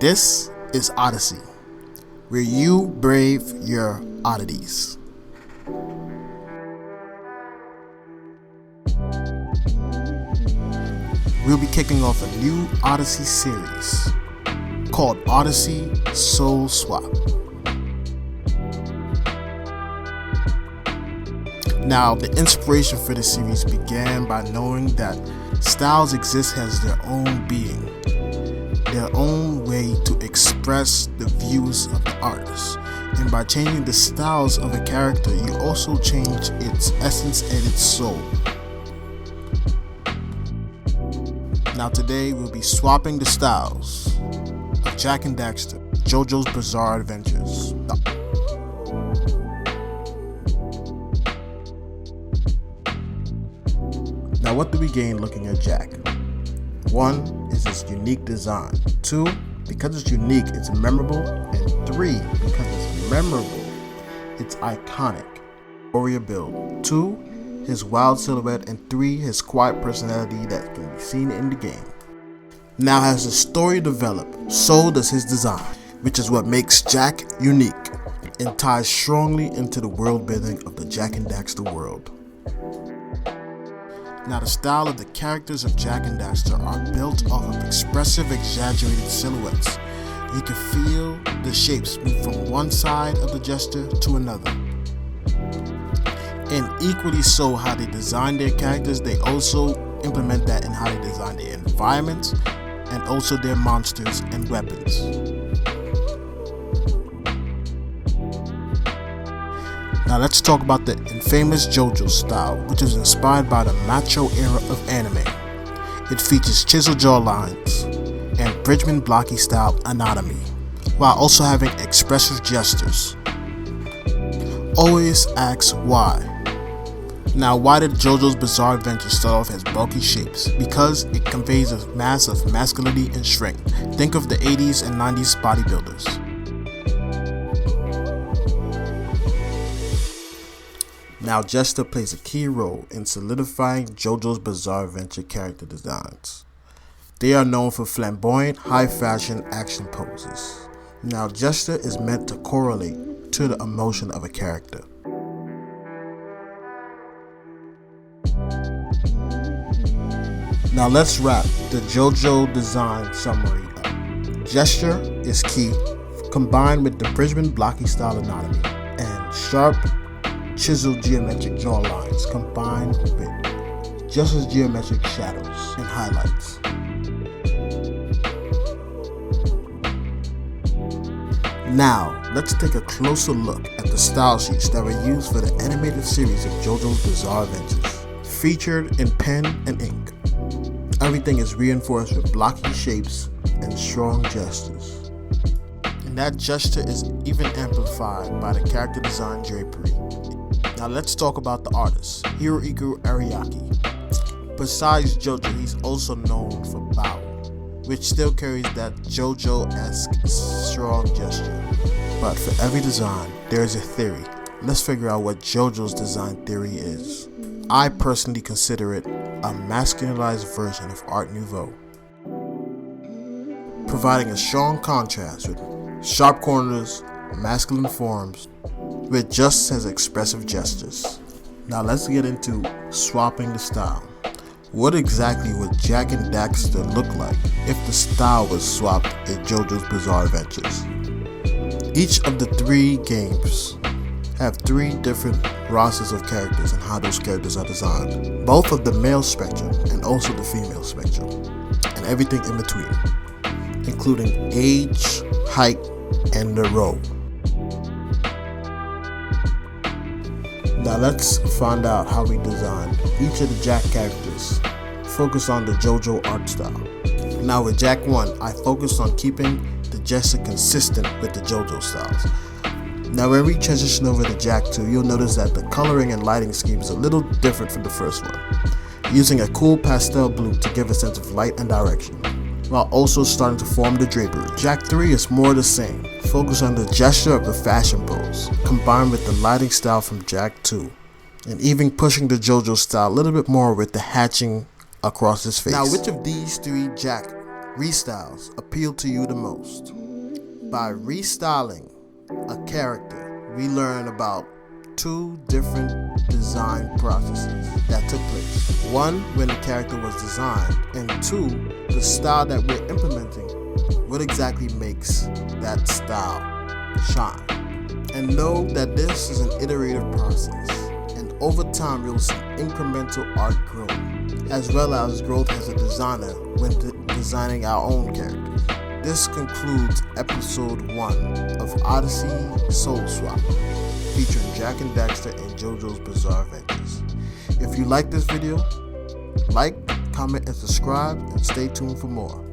This is Oddysay, where you brave your oddities. We'll be kicking off a new Oddysay series called Oddysay Soul Swap. Now, the inspiration for this series began by knowing that styles exist as their own being, their own way to express the views of the artist. And by changing the styles of a character, you also change its essence and its soul. Now today we'll be swapping the styles of JAK and Daxter, JoJo's Bizarre Adventures. Now what do we gain looking at JAK? 1 is its unique design. 2, because it's unique, it's memorable. And 3, because it's memorable, it's iconic. Warrior build. 2, his wild silhouette, and 3, his quiet personality that can be seen in the game. Now as the story develops, so does his design, which is what makes JAK unique and ties strongly into the world building of the JAK and Daxter world. Now the style of the characters of JAK and Daxter are built off of expressive, exaggerated silhouettes. You can feel the shapes move from one side of the gesture to another. And equally so, how they design their characters, they also implement that in how they design their environments and also their monsters and weapons. Now let's talk about the infamous JoJo style, which is inspired by the macho era of anime. It features chiseled jawlines and Bridgman blocky style anatomy, while also having expressive gestures. Always ask why. Now, why did JoJo's Bizarre Adventure start off as bulky shapes? Because it conveys a mass of masculinity and strength. Think of the 80s and 90s bodybuilders. Now, Jester plays a key role in solidifying JoJo's Bizarre Adventure character designs. They are known for flamboyant, high-fashion action poses. Now, Jester is meant to correlate to the emotion of a character. Now let's wrap the JoJo design summary up. Gesture is key, combined with the Bridgman blocky style anatomy and sharp, chiseled geometric jawlines combined with just as geometric shadows and highlights. Now, let's take a closer look at the style sheets that were used for the animated series of JoJo's Bizarre Adventures, featured in pen and ink. Everything is reinforced with blocky shapes and strong gestures. And that gesture is even amplified by the character design drapery. Now let's talk about the artist, Hirohiko Ariake. Besides JoJo, he's also known for Bao, which still carries that JoJo-esque strong gesture. But for every design, there is a theory. Let's figure out what JoJo's design theory is. I personally consider it a masculinized version of Art Nouveau, providing a strong contrast with sharp corners, masculine forms, with just as expressive gestures. Now let's get into swapping the style. What exactly would JAK and Daxter look like if the style was swapped in JoJo's Bizarre Adventures? Each of the 3 games have 3 different rosters of characters and how those characters are designed. Both of the male spectrum and also the female spectrum, and everything in between, including age, height, and the role. Now let's find out how we designed each of the JAK characters. Focus on the JoJo art style. Now with JAK 1, I focused on keeping the gesture consistent with the JoJo styles. Now when we transition over to JAK 2, you'll notice that the coloring and lighting scheme is a little different from the first one, using a cool pastel blue to give a sense of light and direction, while also starting to form the drapery. JAK 3 is more the same, focus on the gesture of the fashion pose, combined with the lighting style from JAK 2, and even pushing the JoJo style a little bit more with the hatching across his face. Now which of these 3 JAK restyles appeal to you the most? By restyling a character, we learn about two different design processes that took place. One, when the character was designed, and two, the style that we're implementing. What exactly makes that style shine? And know that this is an iterative process, and over time you'll see incremental art growth, as well as growth as a designer when designing our own characters. This concludes episode 1 of Oddysay Soul Swap, featuring JAK and Daxter and JoJo's Bizarre Adventures. If you like this video, like, comment, and subscribe, and stay tuned for more.